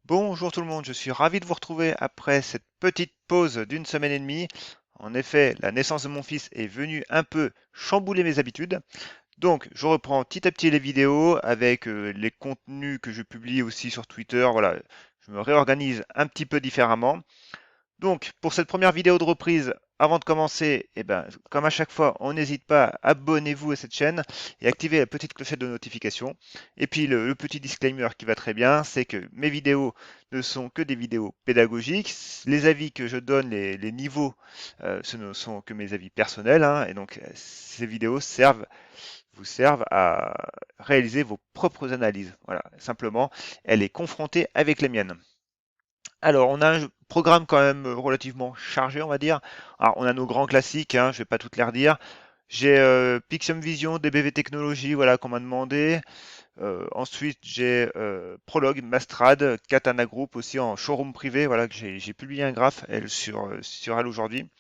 Bonjour tout le monde, je suis ravi de vous retrouver après cette petite pause d'une semaine et demie. En effet, la naissance de mon fils est venue un peu chambouler mes habitudes. Donc, je reprends petit à petit les vidéos avec les contenus que je publie aussi sur Twitter. Voilà, je me réorganise un petit peu différemment. Donc, pour cette première vidéo de reprise, avant de commencer, eh ben, comme à chaque fois, on n'hésite pas, abonnez-vous à cette chaîne et activez la petite clochette de notification. Et puis, le petit disclaimer qui va très bien, c'est que mes vidéos ne sont que des vidéos pédagogiques. Les avis que je donne, les niveaux, ce ne sont que mes avis personnels, hein, et donc, ces vidéos vous servent à réaliser vos propres analyses. Voilà, simplement, elle est confrontée avec les miennes. Alors, on a un programme quand même relativement chargé, on va dire. Alors, on a nos grands classiques, hein, je vais pas toutes les redire. J'ai Pixium Vision, DBV Technologies, voilà, qu'on m'a demandé. Ensuite, j'ai Prologue, Mastrad, Katana Group aussi en showroom privé, voilà, que j'ai publié un graphe elle, sur elle aujourd'hui.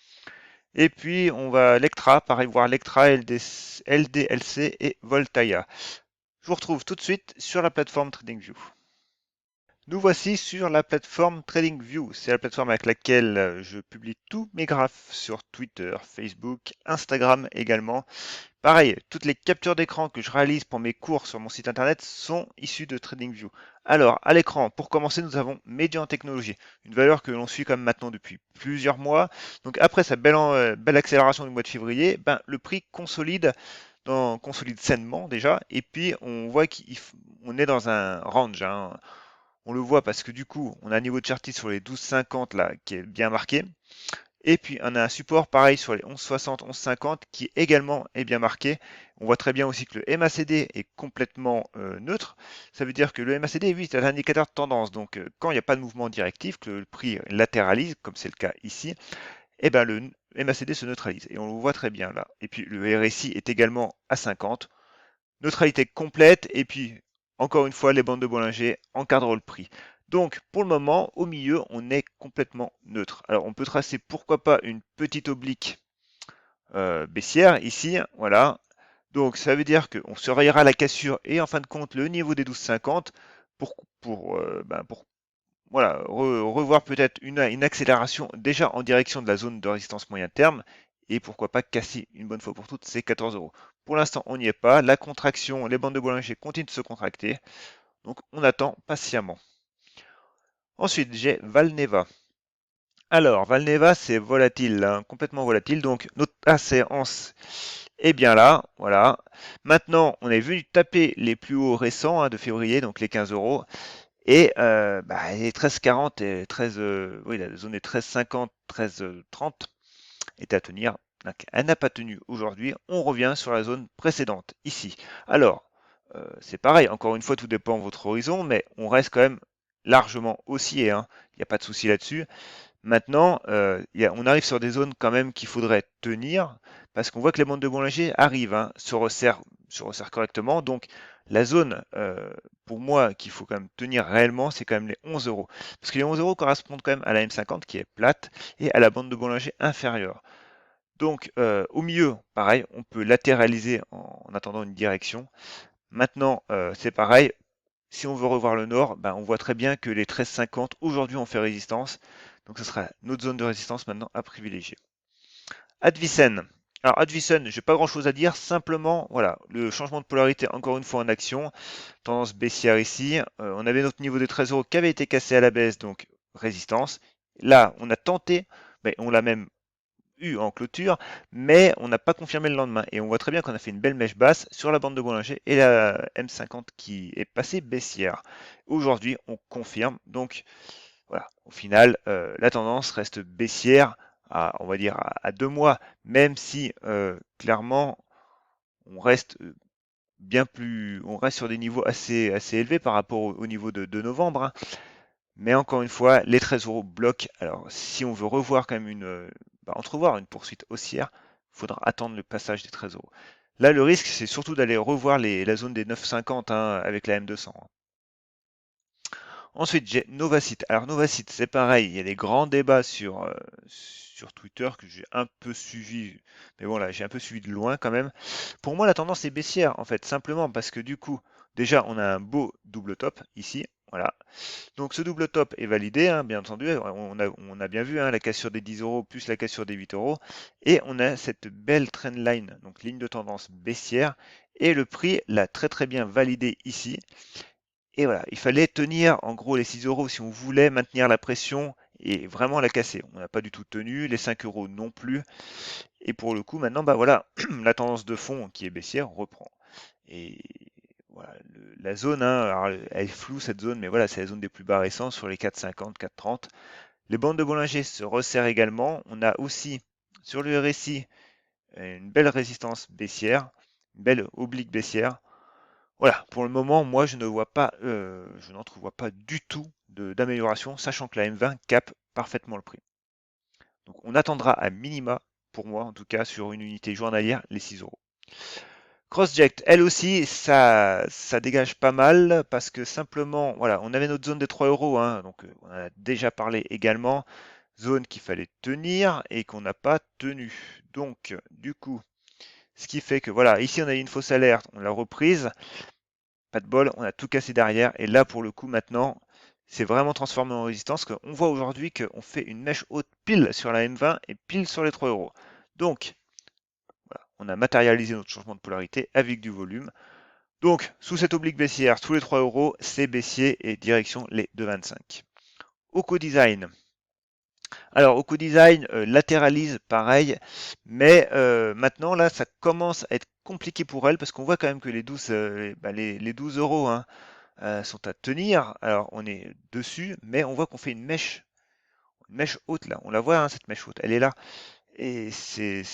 Et puis, on va Lectra, pareil, voir Lectra, LDLC et Voltaïa. Je vous retrouve tout de suite sur la plateforme TradingView. Nous voici sur la plateforme TradingView. C'est la plateforme avec laquelle je publie tous mes graphes sur Twitter, Facebook, Instagram également. Pareil, toutes les captures d'écran que je réalise pour mes cours sur mon site internet sont issues de TradingView. Alors, à l'écran, pour commencer, nous avons Median Technologies, une valeur que l'on suit comme maintenant depuis plusieurs mois. Donc, après sa belle accélération du mois de février, ben, le prix consolide sainement déjà, et puis on voit qu'on est dans un range, hein. On le voit parce que du coup, on a un niveau de chartis sur les 12,50 là qui est bien marqué. Et puis on a un support pareil sur les 11,60, 11,50 qui également est bien marqué. On voit très bien aussi que le MACD est complètement neutre. Ça veut dire que le MACD, oui, c'est un indicateur de tendance. Donc quand il n'y a pas de mouvement directif, que le prix latéralise, comme c'est le cas ici, eh ben, le MACD se neutralise. Et on le voit très bien là. Et puis le RSI est également à 50. Neutralité complète, et puis encore une fois, les bandes de Bollinger encadrent le prix. Donc pour le moment, au milieu, on est complètement neutre. Alors on peut tracer pourquoi pas une petite oblique baissière ici, voilà. Donc ça veut dire qu'on surveillera la cassure et en fin de compte le niveau des 12,50 pour voilà, revoir peut-être une accélération déjà en direction de la zone de résistance moyen terme et pourquoi pas casser une bonne fois pour toutes ces 14 euros. Pour l'instant, on n'y est pas. La contraction, les bandes de Bollinger continuent de se contracter. Donc, on attend patiemment. Ensuite, j'ai Valneva. Alors, Valneva, c'est volatile, hein, complètement volatile. Donc, notre séance est bien là. Voilà. Maintenant, on est venu taper les plus hauts récents, hein, de février, donc les 15 euros. Et bah, les 13,40 et 13, oui, la zone est 13,50, 13,30 est à tenir. Donc, elle n'a pas tenu aujourd'hui. On revient sur la zone précédente, ici. Alors, c'est pareil, encore une fois, tout dépend de votre horizon, mais on reste quand même largement haussier, hein. Il n'y a pas de souci là-dessus. Maintenant, on arrive sur des zones quand même qu'il faudrait tenir, parce qu'on voit que les bandes de Bollinger arrivent, hein, se resserrent correctement. Donc, la zone, pour moi, qu'il faut quand même tenir réellement, c'est quand même les 11 euros. Parce que les 11 euros correspondent quand même à la M50 qui est plate et à la bande de Bollinger inférieure. Donc, au milieu, pareil, on peut latéraliser en attendant une direction. Maintenant, c'est pareil, si on veut revoir le nord, ben, on voit très bien que les 13,50 aujourd'hui ont fait résistance. Donc ce sera notre zone de résistance maintenant à privilégier. Advicen. Alors Advicen, j'ai pas grand chose à dire, simplement voilà, le changement de polarité encore une fois en action, tendance baissière ici. On avait notre niveau de 13 euros qui avait été cassé à la baisse, donc résistance. Là, on a tenté, mais on l'a même eu en clôture, mais on n'a pas confirmé le lendemain. Et on voit très bien qu'on a fait une belle mèche basse sur la bande de Bollinger et la M50 qui est passée baissière. Aujourd'hui, on confirme. Donc voilà, au final, la tendance reste baissière on va dire à 2 mois, même si clairement on reste on reste sur des niveaux assez élevés par rapport au niveau de novembre, hein. Mais encore une fois, les 13 euros bloquent. Alors, si on veut revoir quand même entrevoir une poursuite haussière, il faudra attendre le passage des 13 euros. Là, le risque, c'est surtout d'aller revoir la zone des 9,50, hein, avec la M200, hein. Ensuite, j'ai Novacite. Alors, Novacite, c'est pareil, il y a des grands débats sur Twitter que j'ai un peu suivi. Mais bon, là, j'ai un peu suivi de loin quand même. Pour moi, la tendance est baissière, en fait, simplement parce que du coup, déjà, on a un beau double top ici. Voilà. Donc ce double top est validé, hein, bien entendu. On a bien vu hein, la cassure des 10 euros plus la cassure des 8 euros. Et on a cette belle trendline, donc ligne de tendance baissière. Et le prix l'a très très bien validé ici. Et voilà, il fallait tenir en gros les 6 euros si on voulait maintenir la pression et vraiment la casser. On n'a pas du tout tenu, les 5 euros non plus. Et pour le coup, maintenant, bah voilà, la tendance de fond qui est baissière reprend. Et voilà, la zone, hein, alors, elle est floue cette zone, mais voilà, c'est la zone des plus bas récents sur les 4,50, 4,30. Les bandes de Bollinger se resserrent également. On a aussi sur le RSI une belle résistance baissière, une belle oblique baissière. Voilà, pour le moment, moi je ne vois pas, je n'entrevois pas du tout d'amélioration, sachant que la M20 capte parfaitement le prix. Donc on attendra à minima, pour moi en tout cas, sur une unité journalière, les 6 euros. Crossject, elle aussi, ça dégage pas mal parce que simplement, voilà, on avait notre zone des 3 euros, hein, donc on en a déjà parlé également, zone qu'il fallait tenir et qu'on n'a pas tenu. Donc, du coup, ce qui fait que voilà, ici on a eu une fausse alerte, on l'a reprise, pas de bol, on a tout cassé derrière et là pour le coup maintenant, c'est vraiment transformé en résistance. On voit aujourd'hui qu'on fait une mèche haute pile sur la M20 et pile sur les 3 euros. Donc, voilà, on a matérialisé notre changement de polarité avec du volume. Donc, sous cette oblique baissière, sous les 3 euros, c'est baissier et direction les 2,25. Oco Design. Alors, Oco Design latéralise pareil, mais maintenant, là, ça commence à être compliqué pour elle parce qu'on voit quand même que les 12, les 12 euros hein, sont à tenir. Alors, on est dessus, mais on voit qu'on fait une mèche haute là. On la voit, hein, cette mèche haute, elle est là. Et c'est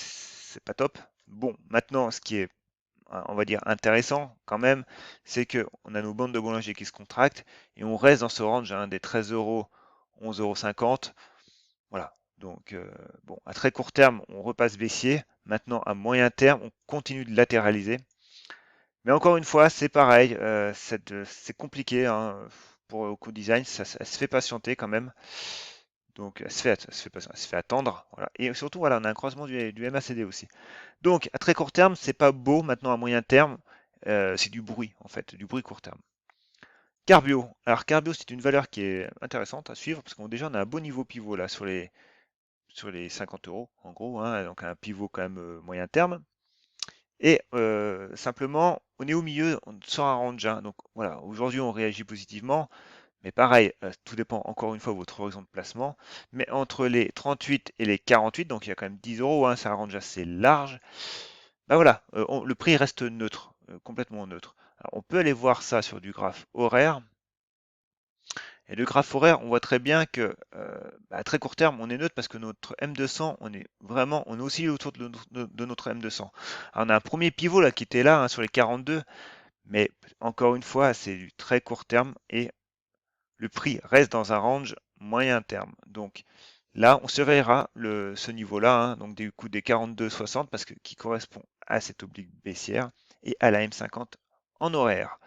pas top. Bon, maintenant, ce qui est on va dire intéressant quand même, c'est que on a nos bandes de Bollinger qui se contractent et on reste dans ce range hein, des 13 euros, 11,50 €. Voilà. Donc bon, à très court terme, on repasse baissier. Maintenant, à moyen terme, on continue de latéraliser. Mais encore une fois, c'est pareil, c'est compliqué hein, pour co-design, ça se fait patienter quand même. Donc, elle se fait attendre. Voilà. Et surtout, voilà, on a un croisement du MACD aussi. Donc, à très court terme, c'est pas beau. Maintenant, à moyen terme, c'est du bruit, en fait, du bruit court terme. Carbio. Alors, Carbio, c'est une valeur qui est intéressante à suivre parce qu'on déjà on a un beau niveau pivot là sur les 50 euros, en gros, hein, donc un pivot quand même moyen terme. Et simplement, on est au milieu, on sort un range. Hein. Donc voilà, aujourd'hui on réagit positivement, mais pareil, tout dépend encore une fois de votre horizon de placement. Mais entre les 38 et les 48, donc il y a quand même 10 euros, hein, c'est un range assez large. Bah voilà, le prix reste neutre, complètement neutre. Alors, on peut aller voir ça sur du graphe horaire. Et le graphe horaire, on voit très bien que à très court terme, on est neutre parce que notre M200, on est aussi autour de notre M200. Alors, on a un premier pivot là qui était là hein, sur les 42, mais encore une fois, c'est du très court terme et le prix reste dans un range moyen terme. Donc là, on surveillera ce niveau-là, hein, donc du coup des 42,60 parce que qui correspond à cette oblique baissière et à la M50 en horaire.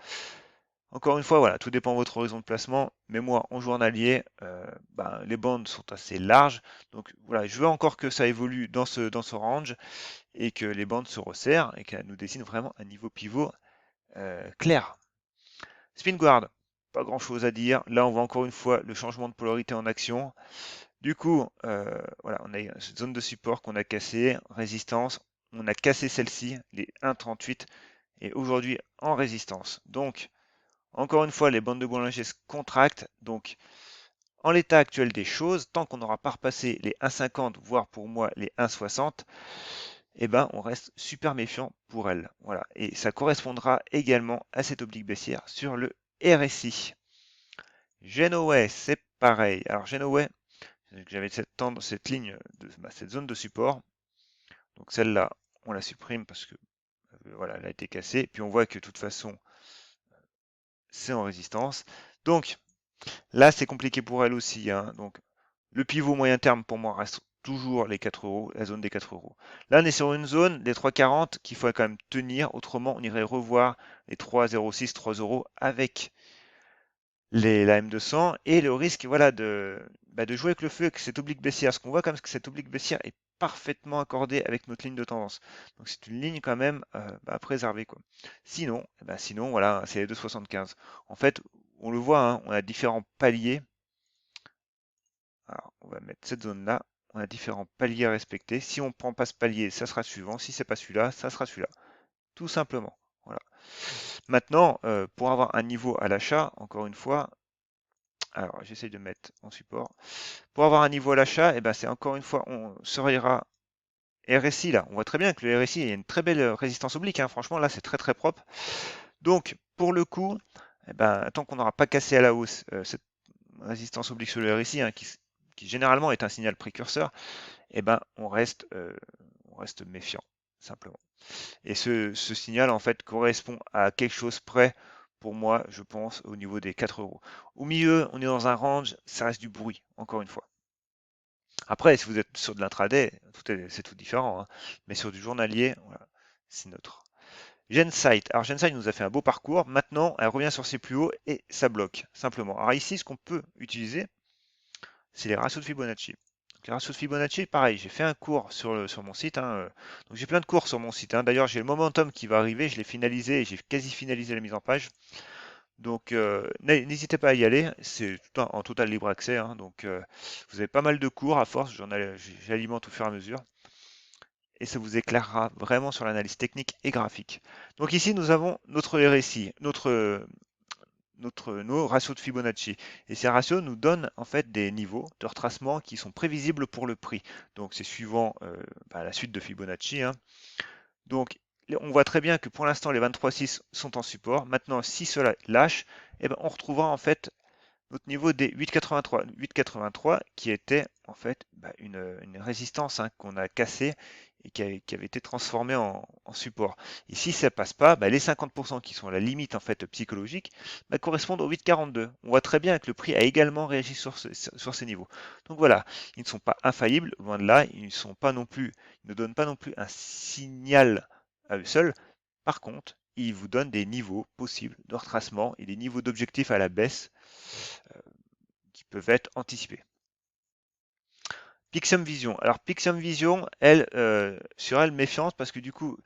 Encore une fois, voilà, tout dépend de votre horizon de placement, mais moi en journalier, les bandes sont assez larges, donc voilà, je veux encore que ça évolue dans ce range et que les bandes se resserrent et qu'elles nous dessinent vraiment un niveau pivot clair. Spin guard, pas grand chose à dire. Là, on voit encore une fois le changement de polarité en action. Du coup, voilà, on a cette zone de support qu'on a cassée, résistance. On a cassé celle-ci, les 1,38, et aujourd'hui en résistance. Donc, encore une fois, les bandes de Bollinger se contractent. Donc, en l'état actuel des choses, tant qu'on n'aura pas repassé les 1,50, voire pour moi les 1,60, eh ben, on reste super méfiant pour elle. Voilà. Et ça correspondra également à cette oblique baissière sur le RSI. Genoway, c'est pareil. Alors Genoway, j'avais cette ligne, cette zone de support. Donc celle-là, on la supprime parce que voilà, elle a été cassée. Puis on voit que de toute façon, c'est en résistance. Donc là, c'est compliqué pour elle aussi. Hein. Donc le pivot moyen terme pour moi reste toujours les 4 euros, la zone des 4 euros. Là, on est sur une zone des 3,40 qu'il faut quand même tenir. Autrement, on irait revoir les 3,06, 3 euros avec la M200 et le risque voilà, de jouer avec le feu avec cette oblique baissière. Ce qu'on voit comme que cette oblique baissière est parfaitement accordée avec notre ligne de tendance. Donc c'est une ligne quand même à préserver. Quoi. Sinon, sinon voilà, c'est les 2,75. En fait, on le voit, hein, on a différents paliers. Alors, on va mettre cette zone-là. On a différents paliers à respecter. Si on ne prend pas ce palier, ça sera le suivant. Si c'est pas celui-là, ça sera celui-là. Tout simplement. Voilà. Maintenant, pour avoir un niveau à l'achat, encore une fois, alors j'essaye de mettre en support. Pour avoir un niveau à l'achat, eh ben, c'est encore une fois, on surveillera RSI là. On voit très bien que le RSI, il y a une très belle résistance oblique, hein. Franchement, là, c'est très très propre. Donc, pour le coup, eh ben, tant qu'on n'aura pas cassé à la hausse cette résistance oblique sur le RSI, hein, qui généralement est un signal précurseur, eh ben, on reste méfiant, simplement. Et ce signal, en fait, correspond à quelque chose près, pour moi, je pense, au niveau des 4 euros. Au milieu, on est dans un range, ça reste du bruit, encore une fois. Après, si vous êtes sur de l'intraday, c'est tout différent, hein. Mais sur du journalier, voilà, c'est neutre. Gensight. Alors Gensight nous a fait un beau parcours. Maintenant, elle revient sur ses plus hauts et ça bloque, simplement. Alors ici, ce qu'on peut utiliser, c'est les ratios de Fibonacci. Donc, les ratios de Fibonacci, pareil, j'ai fait un cours sur mon site, hein. Donc j'ai plein de cours sur mon site, hein. D'ailleurs, j'ai le momentum qui va arriver, je l'ai finalisé et j'ai quasi finalisé la mise en page. Donc n'hésitez pas à y aller, c'est tout en total libre accès, hein. Donc vous avez pas mal de cours à force, j'alimente au fur et à mesure. Et ça vous éclairera vraiment sur l'analyse technique et graphique. Donc ici, nous avons notre RSI, nos ratios de Fibonacci. Et ces ratios nous donnent en fait des niveaux de retracement qui sont prévisibles pour le prix. Donc c'est suivant la suite de Fibonacci, hein. Donc on voit très bien que pour l'instant les 23,6 sont en support. Maintenant, si cela lâche, eh ben, on retrouvera en fait notre niveau des 8,83. 8,83 qui était en fait une résistance, hein, qu'on a cassée et qui avait été transformée en support. Et si ça passe pas, les 50% qui sont la limite en fait psychologique correspondent au 8,42. On voit très bien que le prix a également réagi sur ces niveaux. Donc voilà, ils ne sont pas infaillibles, loin de là, ils ne donnent pas non plus un signal à eux seuls. Par contre, ils vous donnent des niveaux possibles de retracement et des niveaux d'objectifs à la baisse qui peuvent être anticipés. Pixium Vision. Alors Pixium Vision, elle, sur elle, méfiance parce que du coup,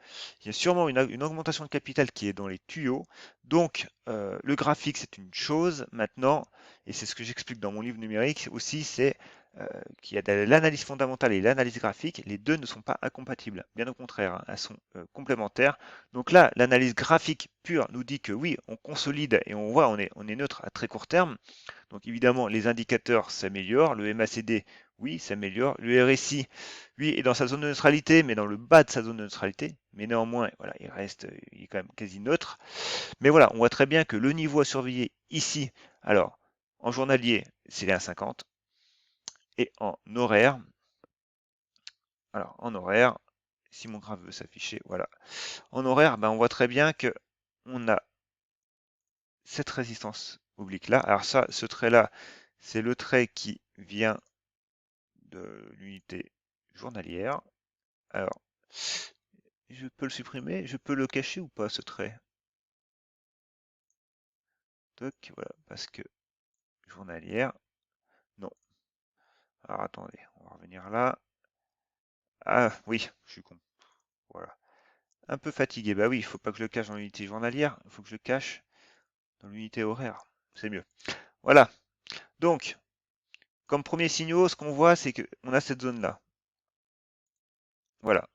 il y a sûrement une augmentation de capital qui est dans les tuyaux. Donc, le graphique, c'est une chose maintenant, et c'est ce que j'explique dans mon livre numérique aussi, c'est qu'il y a de l'analyse fondamentale et l'analyse graphique. Les deux ne sont pas incompatibles. Bien au contraire, hein, elles sont complémentaires. Donc là, l'analyse graphique pure nous dit que oui, on consolide et on voit, on est neutre à très court terme. Donc évidemment, les indicateurs s'améliorent. Le MACD, oui, s'améliore. Le RSI, lui, est dans sa zone de neutralité, mais dans le bas de sa zone de neutralité. Mais néanmoins, voilà, il est quand même quasi neutre. Mais voilà, on voit très bien que le niveau à surveiller ici, alors, en journalier, c'est les 1,50. Et en horaire, alors en horaire, si mon graphe veut s'afficher, voilà. En horaire, on voit très bien que on a cette résistance oblique là. Alors ça, ce trait là, c'est le trait qui vient de l'unité journalière. Alors, je peux le supprimer, je peux le cacher ou pas ce trait? Toc, voilà, parce que journalière, non. Alors attendez, on va revenir là. Ah oui, je suis con. Voilà. Un peu fatigué, bah oui, il faut pas que je le cache dans l'unité journalière, il faut que je le cache dans l'unité horaire. C'est mieux. Voilà. Donc, comme premier signaux, ce qu'on voit, c'est qu'on a cette zone-là. Voilà.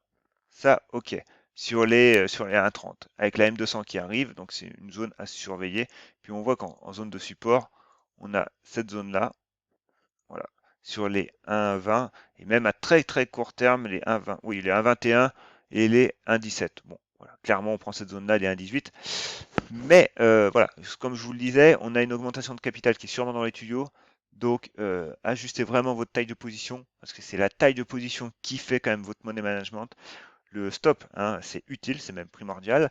Ça, ok. Sur les 1,30, avec la M200 qui arrive, donc c'est une zone à surveiller. Puis on voit qu'en zone de support, on a cette zone-là, voilà, sur les 1,20 et même à très très court terme, les 1,20, oui, les 1,21 et les 1,17. Bon, voilà, clairement, on prend cette zone-là, les 1,18. Mais voilà, comme je vous le disais, on a une augmentation de capital qui est sûrement dans les tuyaux. Donc, ajustez vraiment votre taille de position, parce que c'est la taille de position qui fait quand même votre money management. Le stop, hein, c'est utile, c'est même primordial,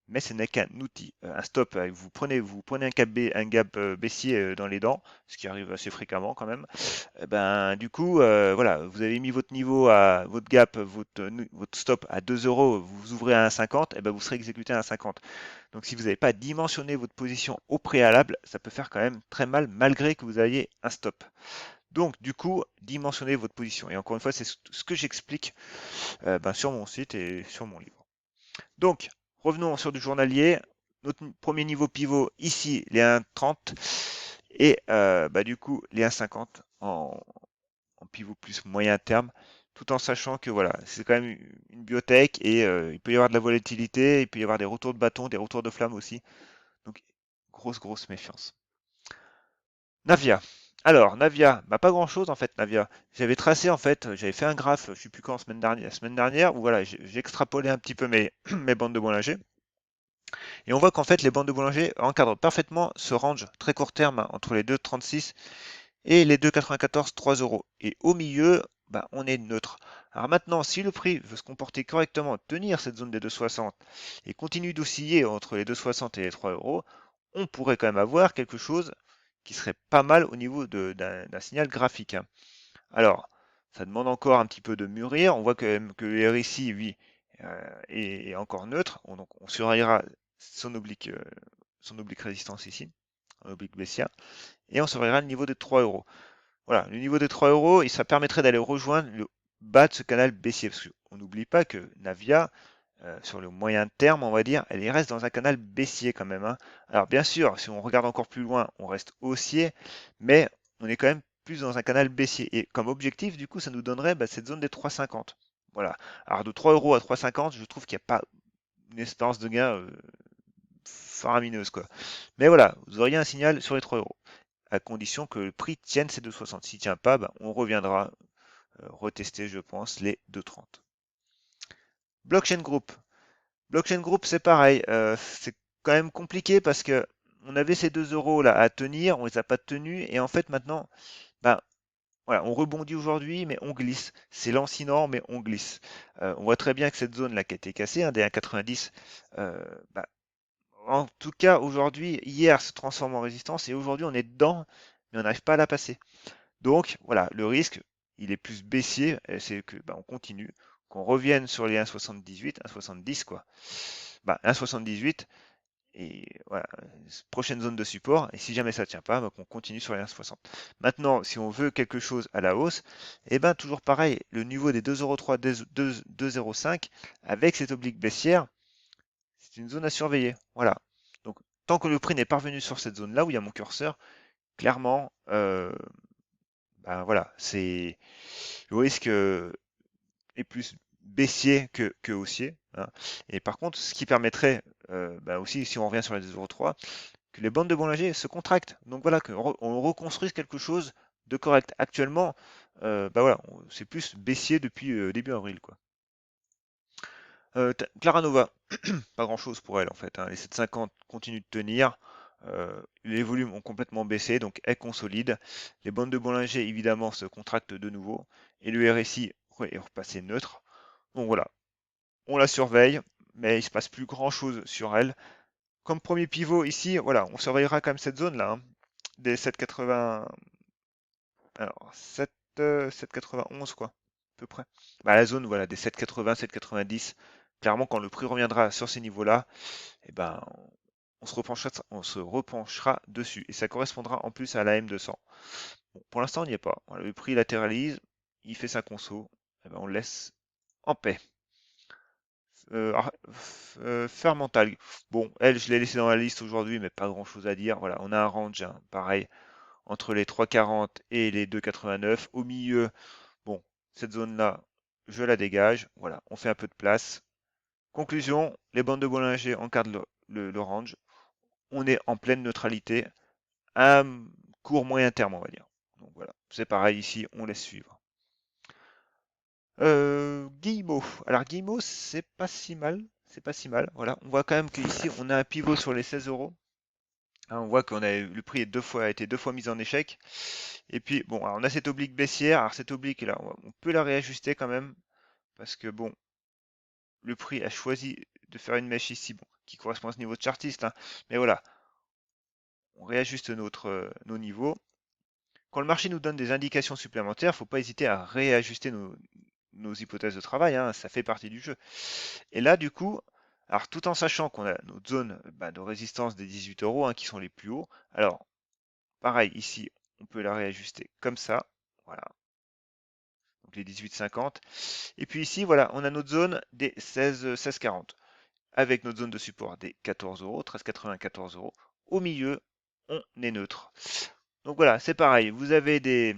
mais ce n'est qu'un outil. Un stop, vous prenez un gap baissier dans les dents, ce qui arrive assez fréquemment quand même. Du coup, voilà, vous avez mis votre niveau à votre gap, votre stop à 2 euros, vous ouvrez à 1,50, vous serez exécuté à 1,50. Donc si vous n'avez pas dimensionné votre position au préalable, ça peut faire quand même très mal malgré que vous ayez un stop. Donc du coup, dimensionnez votre position. Et encore une fois, c'est ce que j'explique sur mon site et sur mon livre. Donc, revenons sur du journalier. notre premier niveau pivot ici, les 1,30 et du coup les 1,50 en pivot plus moyen terme, tout en sachant que voilà, c'est quand même une biotech et il peut y avoir de la volatilité, il peut y avoir des retours de bâton, des retours de flamme aussi. Donc grosse méfiance. Navia. Alors, Navia, pas grand-chose en fait, Navia. J'avais tracé en fait, j'avais fait un graphe, je sais plus quand, la semaine dernière, où voilà, j'ai extrapolé un petit peu mes bandes de Bollinger. Et on voit qu'en fait, les bandes de Bollinger encadrent parfaitement ce range très court terme entre les 2,36 et les 2,94, 3 euros. Et au milieu, on est neutre. Alors maintenant, si le prix veut se comporter correctement, tenir cette zone des 2,60 et continue d'osciller entre les 2,60 et les 3 euros, on pourrait quand même avoir quelque chose qui serait pas mal au niveau d'un signal graphique, hein. Alors, ça demande encore un petit peu de mûrir. On voit que le RSI, lui, est encore neutre. Donc, on surveillera son oblique résistance ici, en oblique baissière, et on surveillera le niveau des 3 euros. Voilà, le niveau des 3 euros, et ça permettrait d'aller rejoindre le bas de ce canal baissier. Parce qu'on n'oublie pas que Navia, sur le moyen terme, on va dire, elle reste dans un canal baissier quand même, hein. Alors bien sûr, si on regarde encore plus loin, on reste haussier, mais on est quand même plus dans un canal baissier. Et comme objectif, du coup, ça nous donnerait cette zone des 3,50. Voilà. Alors de 3 euros à 3,50, je trouve qu'il n'y a pas une espérance de gain faramineuse, quoi. Mais voilà, vous auriez un signal sur les 3 euros, à condition que le prix tienne ces 2,60. S'il ne tient pas, on reviendra retester, je pense, les 2,30. Blockchain Group. Blockchain Group, c'est pareil. C'est quand même compliqué parce que on avait ces 2 euros là à tenir, on les a pas tenus et en fait maintenant, ben voilà, on rebondit aujourd'hui, mais on glisse. C'est lancinant, mais on glisse. On voit très bien que cette zone là qui a été cassée, hein, des 1,90, euh, bah, en tout cas aujourd'hui, hier se transforme en résistance et aujourd'hui on est dedans, mais on n'arrive pas à la passer. Donc voilà, le risque, il est plus baissier, c'est que on continue, qu'on revienne sur les 1,78, 1,70 quoi. 1,78 et voilà, prochaine zone de support. Et si jamais ça ne tient pas, on continue sur les 1,60. Maintenant, si on veut quelque chose à la hausse, toujours pareil, le niveau des 2,03, 2,05 avec cette oblique baissière, c'est une zone à surveiller. Voilà. Donc tant que le prix n'est pas revenu sur cette zone-là où il y a mon curseur, clairement, voilà, c'est le risque est plus baissier que haussier, hein. Et par contre, ce qui permettrait aussi, si on revient sur les 2,03, que les bandes de Bollinger se contractent. Donc voilà, qu'on reconstruise quelque chose de correct. Actuellement, voilà, c'est plus baissier depuis début avril, quoi. Clara Nova, pas grand-chose pour elle en fait, hein. Les 7,50 continuent de tenir. Les volumes ont complètement baissé, donc elle consolide. Les bandes de Bollinger évidemment se contractent de nouveau et le RSI est repassé neutre. Donc voilà, on la surveille, mais il se passe plus grand-chose sur elle. Comme premier pivot ici, voilà, on surveillera quand même cette zone-là, hein, des 7,80, alors 7,91 quoi, à peu près. La zone, voilà, des 7,80, 7,90. Clairement, quand le prix reviendra sur ces niveaux-là, eh ben, on se repenchera dessus. Et ça correspondra en plus à la M200. Bon, pour l'instant, on n'y est pas. Voilà, le prix latéralise, il fait sa conso. Eh ben, on le laisse en paix. Fermental. Bon, elle, je l'ai laissée dans la liste aujourd'hui, mais pas grand-chose à dire. Voilà, on a un range, hein, pareil, entre les 3,40 et les 2,89. Au milieu, bon, cette zone-là, je la dégage. Voilà, on fait un peu de place. Conclusion, les bandes de Bollinger encadrent le range. On est en pleine neutralité à court moyen terme, on va dire. Donc voilà, c'est pareil ici, on laisse suivre. Guillemot. Alors Guillemot, c'est pas si mal. C'est pas si mal. Voilà, on voit quand même qu'ici, on a un pivot sur les 16 euros. Hein, on voit le prix a été deux fois mis en échec. Et puis, bon, alors on a cette oblique baissière. Alors cette oblique, là, on peut la réajuster quand même. Parce que, bon, le prix a choisi de faire une mèche ici, bon, qui correspond à ce niveau de chartiste, hein. Mais voilà, on réajuste nos niveaux. Quand le marché nous donne des indications supplémentaires, il ne faut pas hésiter à réajuster nos hypothèses de travail, hein, ça fait partie du jeu. Et là, du coup, alors tout en sachant qu'on a notre zone de résistance des 18 euros, hein, qui sont les plus hauts, alors pareil, ici, on peut la réajuster comme ça, voilà, donc les 18,50. Et puis ici, voilà, on a notre zone des 16,40. avec notre zone de support des 14 euros, 13,80, 14 euros. Au milieu, on est neutre. Donc voilà, c'est pareil. Vous avez des,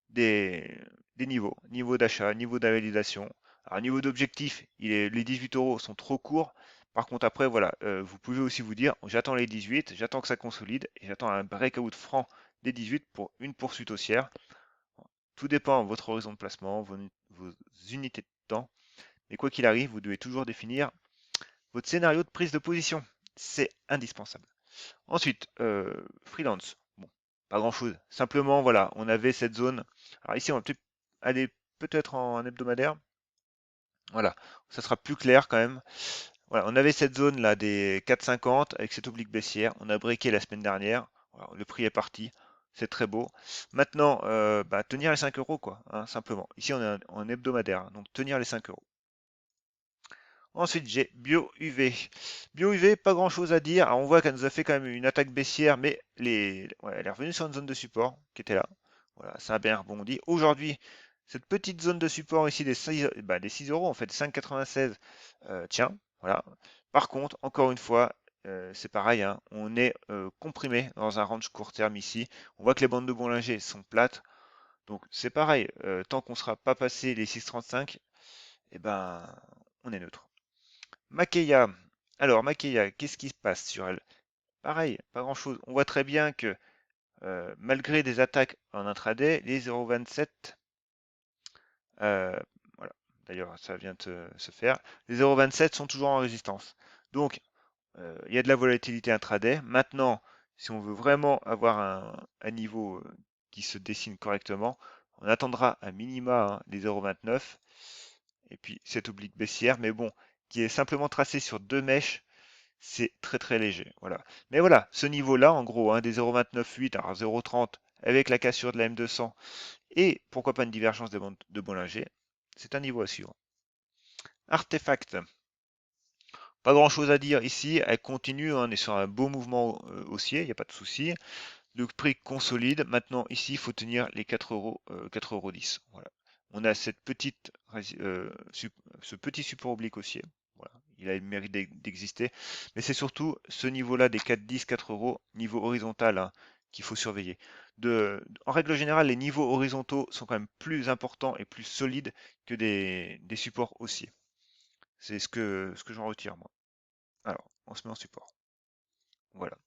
des niveaux, niveau d'achat, niveau de validation. Alors, niveau d'objectif, les 18 euros sont trop courts. Par contre, après, voilà, vous pouvez aussi vous dire, j'attends les 18, j'attends que ça consolide et j'attends un breakout franc des 18 pour une poursuite haussière. Tout dépend de votre horizon de placement, vos unités de temps. Mais quoi qu'il arrive, vous devez toujours définir votre scénario de prise de position. C'est indispensable. Ensuite, freelance. Bon, pas grand-chose. Simplement, voilà, on avait cette zone. Alors ici, on va peut-être aller peut-être en hebdomadaire. Voilà, ça sera plus clair quand même. Voilà, on avait cette zone là des 4,50 avec cette oblique baissière. On a breaké la semaine dernière. Voilà, le prix est parti. C'est très beau. Maintenant, tenir les 5 euros, quoi, hein, simplement. Ici, on est en hebdomadaire, hein, donc tenir les 5 euros. Ensuite, j'ai Bio UV. Bio UV, pas grand chose à dire. Alors, on voit qu'elle nous a fait quand même une attaque baissière, mais ouais, elle est revenue sur une zone de support qui était là. Voilà, ça a bien rebondi. Aujourd'hui, cette petite zone de support ici des 6 euros, en fait, 5,96, tiens, voilà. Par contre, encore une fois, c'est pareil, hein, on est comprimé dans un range court terme ici. On voit que les bandes de Bollinger sont plates. Donc c'est pareil, tant qu'on ne sera pas passé les 6,35, eh ben, on est neutre. Makeya. Alors, Makeya, qu'est-ce qui se passe sur elle? Pareil, pas grand-chose. On voit très bien que malgré des attaques en intraday, les 0,27, euh, voilà, d'ailleurs ça vient de se faire, les 0,27 sont toujours en résistance. Donc, il y a de la volatilité intraday. Maintenant, si on veut vraiment avoir un niveau qui se dessine correctement, on attendra à minima les 0,29 et puis cette oblique baissière, mais bon, qui est simplement tracée sur deux mèches. C'est très très léger. Voilà. Mais voilà, ce niveau-là, en gros, hein, des 0,298 à 0,30 avec la cassure de la M200 et pourquoi pas une divergence de Bollinger, c'est un niveau à suivre. Artefact. Pas grand-chose à dire ici. Elle continue, hein, on est sur un beau mouvement haussier, il n'y a pas de souci. Le prix consolide. Maintenant, ici, il faut tenir les 4 euros, 4,10 €. Voilà. On a ce petit support oblique haussier. Voilà. Il a le mérite d'exister. Mais c'est surtout ce niveau-là des 4,10, 4 euros, niveau horizontal, hein, qu'il faut surveiller. En règle générale, les niveaux horizontaux sont quand même plus importants et plus solides que des supports haussiers. C'est ce que j'en retire, moi. Alors, on se met en support. Voilà.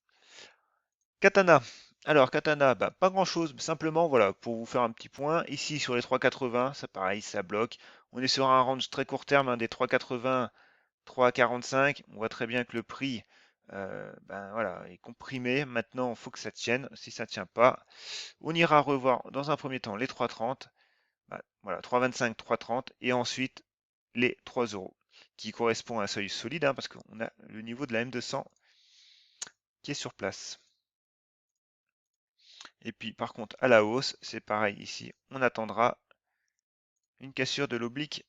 Katana. Alors, Katana, pas grand-chose, simplement, voilà, pour vous faire un petit point. Ici, sur les 3,80, ça pareil, ça bloque. On est sur un range très court terme, hein, des 3,80, 3,45. On voit très bien que le prix, voilà, est comprimé. Maintenant, il faut que ça tienne. Si ça ne tient pas, on ira revoir dans un premier temps les 3,30. Voilà, 3,25, 3,30. Et ensuite, les 3 euros, qui correspond à un seuil solide, hein, parce qu'on a le niveau de la M200 qui est sur place. Et puis par contre à la hausse, c'est pareil ici, on attendra une cassure de l'oblique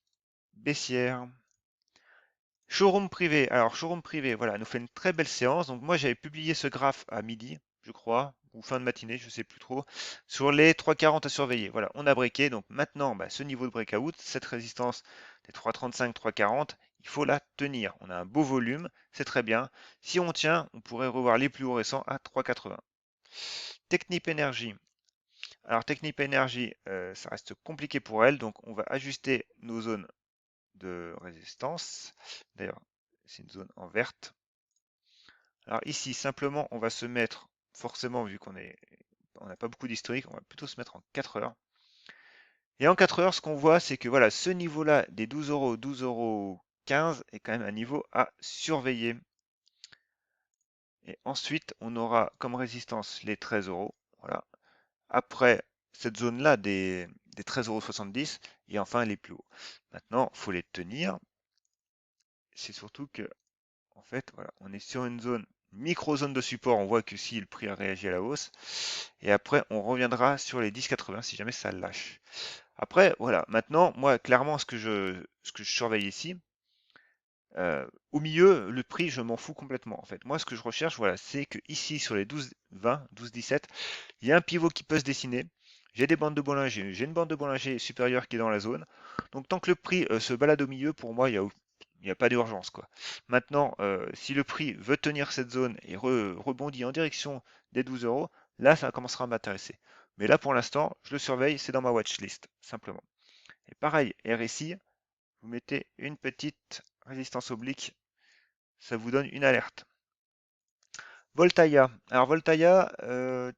baissière. Showroom privé. Alors showroom privé, voilà, nous fait une très belle séance. Donc moi j'avais publié ce graphe à midi, je crois, ou fin de matinée, je sais plus trop, sur les 3,40 à surveiller. Voilà, on a breaké. Donc maintenant, ce niveau de breakout, cette résistance des 3,35, 3,40, il faut la tenir. On a un beau volume, c'est très bien. Si on tient, on pourrait revoir les plus hauts récents à 3,80. Technip Énergie. Alors Technip Energy, ça reste compliqué pour elle, donc on va ajuster nos zones de résistance. D'ailleurs, c'est une zone en verte. Alors ici, simplement, on va se mettre, forcément, vu on n'a pas beaucoup d'historique, on va plutôt se mettre en 4 heures. Et en 4 heures, ce qu'on voit, c'est que voilà, ce niveau-là des 12 euros, 12,15 € est quand même un niveau à surveiller. Et ensuite, on aura comme résistance les 13 euros. Voilà. Après cette zone-là des 13,70 € et enfin les plus hauts. Maintenant, il faut les tenir. C'est surtout que, en fait, voilà, on est sur une zone, micro-zone de support. On voit que si le prix a réagi à la hausse. Et après, on reviendra sur les 10,80 si jamais ça lâche. Après, voilà, maintenant, moi, clairement, ce que je surveille ici, au milieu, le prix, je m'en fous complètement. En fait, moi, ce que je recherche, voilà, c'est que ici, sur les 12,20, 12,17, il y a un pivot qui peut se dessiner. J'ai des bandes de Bollinger, j'ai une bande de Bollinger supérieure qui est dans la zone. Donc tant que le prix se balade au milieu, pour moi, il n'y a il n'y a pas d'urgence, quoi. Maintenant, si le prix veut tenir cette zone et rebondit en direction des 12 euros, là, ça commencera à m'intéresser. Mais là, pour l'instant, je le surveille, c'est dans ma watchlist, simplement. Et pareil, RSI, vous mettez une petite résistance oblique, ça vous donne une alerte. Voltaïa. Alors Voltaïa, alors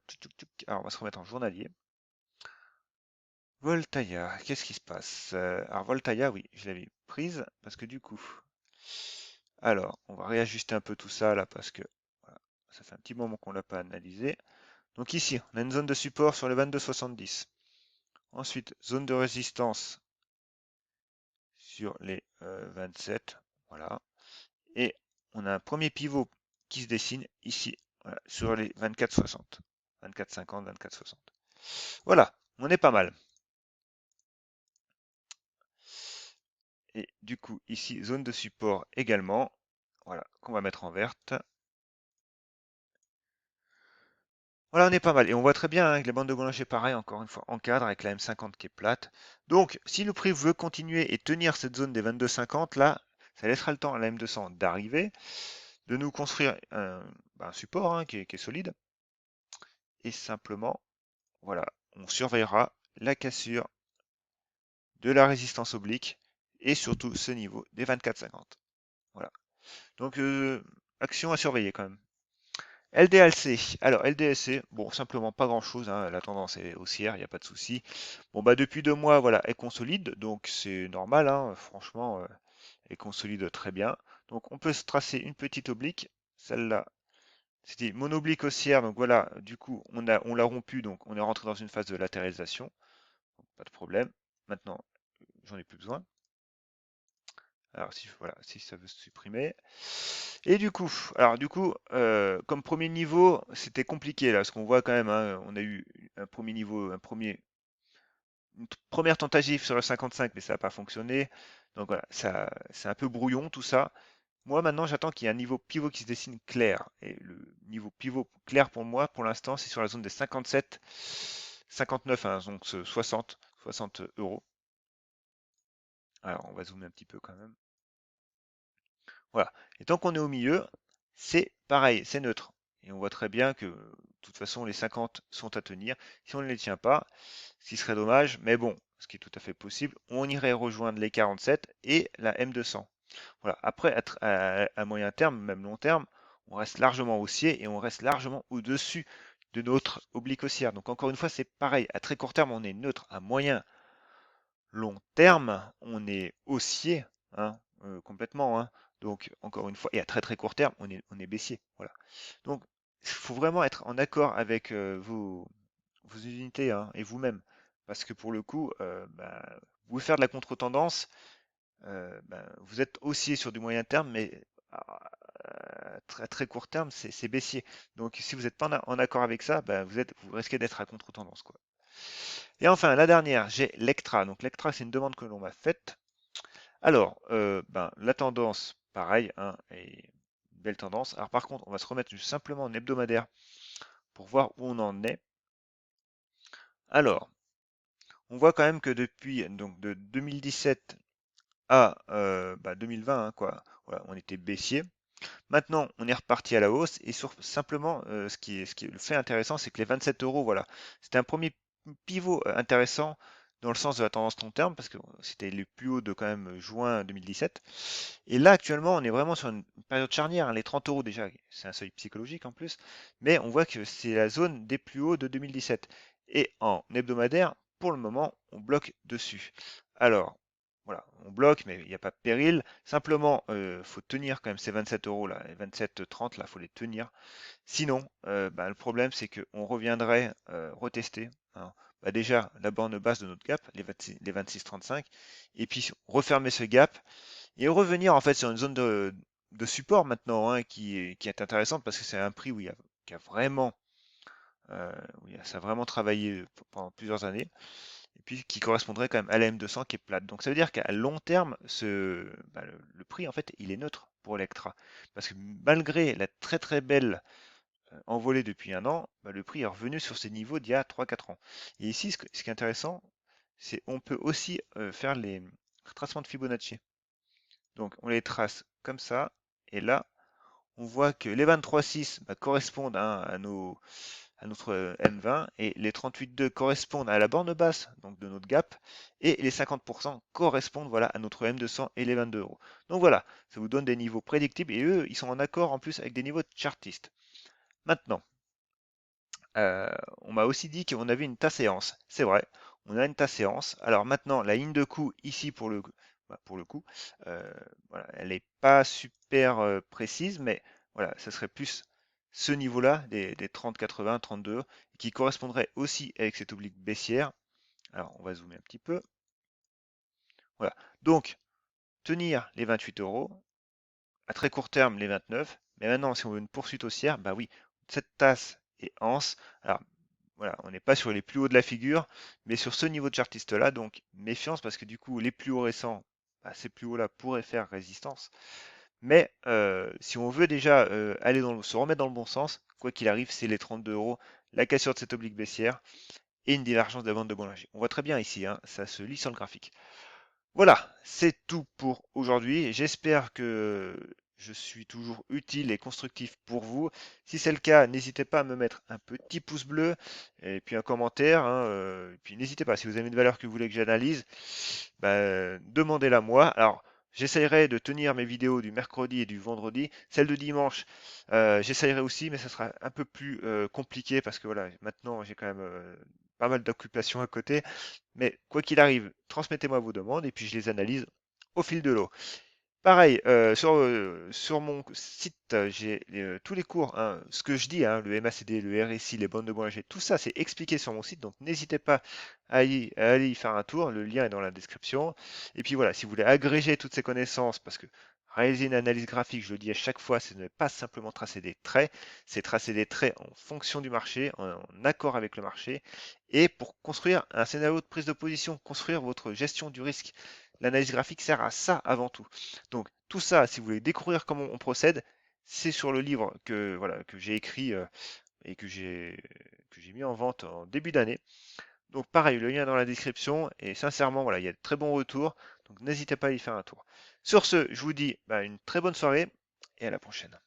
on va se remettre en journalier. Voltaïa, qu'est-ce qui se passe? Alors Voltaïa, oui, je l'avais prise parce que du coup, alors on va réajuster un peu tout ça là parce que voilà, ça fait un petit moment qu'on l'a pas analysé. Donc ici, on a une zone de support sur le 22,70. Ensuite, zone de résistance sur les 27, voilà. Et on a un premier pivot qui se dessine ici, voilà, sur les 24,60. 24,50, 24,60. Voilà, on est pas mal. Et du coup, ici, zone de support également, voilà, qu'on va mettre en verte. Voilà, on est pas mal. Et on voit très bien hein, que la bande de Bollinger, pareil, encore une fois, en cadre avec la M50 qui est plate. Donc, si le prix veut continuer et tenir cette zone des 22,50, là, ça laissera le temps à la M200 d'arriver, de nous construire un support hein, qui est solide. Et simplement, voilà, on surveillera la cassure de la résistance oblique et surtout ce niveau des 24,50. Voilà. Donc, action à surveiller quand même. LDLC. Alors, LDLC, bon, simplement pas grand-chose, hein, la tendance est haussière, il n'y a pas de souci. Bon, bah, depuis 2 mois, voilà, elle consolide, donc c'est normal, hein, franchement, elle consolide très bien. Donc, on peut se tracer une petite oblique, celle-là, c'était mon oblique haussière, donc voilà, du coup, on l'a rompu, donc on est rentré dans une phase de latéralisation, donc pas de problème. Maintenant, j'en ai plus besoin. Alors, si, voilà, si ça veut se supprimer. Et du coup, comme premier niveau, c'était compliqué là, parce qu'on voit quand même, hein, on a eu un premier niveau, une première tentative sur le 55, mais ça n'a pas fonctionné. Donc voilà, ça, c'est un peu brouillon tout ça. Moi maintenant, j'attends qu'il y ait un niveau pivot qui se dessine clair. Et le niveau pivot clair pour moi, pour l'instant, c'est sur la zone des 57, 59, hein, donc 60 euros. Alors, on va zoomer un petit peu quand même. Voilà. Et tant qu'on est au milieu, c'est pareil, c'est neutre. Et on voit très bien que, de toute façon, les 50 sont à tenir. Si on ne les tient pas, ce qui serait dommage, mais bon, ce qui est tout à fait possible, on irait rejoindre les 47 et la M200. Voilà. Après, à moyen terme, même long terme, on reste largement haussier et on reste largement au-dessus de notre oblique haussière. Donc encore une fois, c'est pareil. À très court terme, on est neutre. À moyen long terme, on est haussier, hein, complètement, hein. Donc, encore une fois, et à très très court terme, on est baissier. Voilà. Donc, il faut vraiment être en accord avec vos unités hein, et vous-même. Parce que pour le coup, bah, vous pouvez faire de la contre-tendance, bah, vous êtes haussier sur du moyen terme, mais à très très court terme, c'est baissier. Donc, si vous n'êtes pas en accord avec ça, bah, vous risquez d'être à contre-tendance, quoi. Et enfin, la dernière, j'ai l'Ectra. Donc l'Ectra, c'est une demande que l'on m'a faite. Alors, ben, la tendance, pareil, hein, est une belle tendance. Alors par contre, on va se remettre simplement en hebdomadaire pour voir où on en est. Alors, on voit quand même que depuis donc de 2017 à 2020, hein, quoi, voilà, on était baissier. Maintenant, on est reparti à la hausse et simplement, ce qui est le fait intéressant, c'est que les 27 euros, voilà, c'était un premier pivot intéressant dans le sens de la tendance long terme parce que c'était les plus hauts de quand même juin 2017. Et là, actuellement, on est vraiment sur une période charnière, hein, les 30 euros déjà, c'est un seuil psychologique en plus, mais on voit que c'est la zone des plus hauts de 2017. Et en hebdomadaire, pour le moment, on bloque dessus. Alors, voilà, on bloque, mais il n'y a pas de péril. Simplement, faut tenir quand même ces 27 euros là, les 27,30 là, faut les tenir. Sinon, bah, le problème c'est qu'on reviendrait retester hein, bah, déjà la borne basse de notre gap, les 26,35, et puis refermer ce gap et revenir en fait sur une zone de support maintenant hein, qui est intéressante parce que c'est un prix qui a vraiment, ça a vraiment travaillé pendant plusieurs années et puis qui correspondrait quand même à la M200 qui est plate. Donc ça veut dire qu'à long terme, le prix en fait il est neutre pour Electra parce que malgré la très très belle envolée depuis un an, bah, le prix est revenu sur ses niveaux d'il y a 3-4 ans. Et ici, ce qui est intéressant, c'est on peut aussi faire les retracements de Fibonacci. Donc on les trace comme ça. Et là, on voit que les 23,6 correspondent à notre M20 et les 38,2 correspondent à la borne basse donc de notre gap et les 50% correspondent voilà, à notre M200 et les 22 euros. Donc voilà, ça vous donne des niveaux prédictibles et eux, ils sont en accord en plus avec des niveaux de chartistes. Maintenant, euh, on m'a aussi dit qu'on avait une tas-séance. C'est vrai, on a une tas-séance. Alors maintenant, la ligne de coup ici pour le coup, euh, voilà, elle n'est pas super précise, mais voilà, ça serait plus ce niveau-là, des 30, 80, 32, qui correspondrait aussi avec cette oblique baissière. Alors, on va zoomer un petit peu. Voilà. Donc, tenir les 28 euros, à très court terme les 29, mais maintenant, si on veut une poursuite haussière, bah oui, cette tasse est anse. Alors, voilà, on n'est pas sur les plus hauts de la figure, mais sur ce niveau de chartiste là, donc méfiance parce que du coup, les plus hauts récents, ces plus hauts là pourraient faire résistance. Mais si on veut déjà se remettre dans le bon sens, quoi qu'il arrive, c'est les 32 euros, la cassure de cette oblique baissière et une divergence de la bande de Bollinger. On voit très bien ici, hein, ça se lit sur le graphique. Voilà, c'est tout pour aujourd'hui. J'espère que je suis toujours utile et constructif pour vous. Si c'est le cas, n'hésitez pas à me mettre un petit pouce bleu et puis un commentaire, hein, et puis n'hésitez pas, si vous avez une valeur que vous voulez que j'analyse, demandez-la moi. Alors, j'essayerai de tenir mes vidéos du mercredi et du vendredi. Celle de dimanche, j'essayerai aussi, mais ça sera un peu plus compliqué parce que voilà, maintenant j'ai quand même pas mal d'occupations à côté. Mais quoi qu'il arrive, transmettez-moi vos demandes et puis je les analyse au fil de l'eau. Pareil, sur mon site, j'ai tous les cours, hein, ce que je dis, hein, le MACD, le RSI, les bandes de Bollinger, tout ça, c'est expliqué sur mon site, donc n'hésitez pas à aller y faire un tour, le lien est dans la description. Et puis voilà, si vous voulez agréger toutes ces connaissances, parce que réaliser une analyse graphique, je le dis à chaque fois, ce n'est pas simplement tracer des traits, c'est tracer des traits en fonction du marché, en accord avec le marché, et pour construire un scénario de prise de position, construire votre gestion du risque. L'analyse graphique sert à ça avant tout. Donc tout ça, si vous voulez découvrir comment on procède, c'est sur le livre que voilà que j'ai écrit et que j'ai mis en vente en début d'année. Donc pareil, le lien est dans la description et sincèrement voilà, il y a de très bons retours. Donc n'hésitez pas à y faire un tour. Sur ce, je vous dis une très bonne soirée et à la prochaine.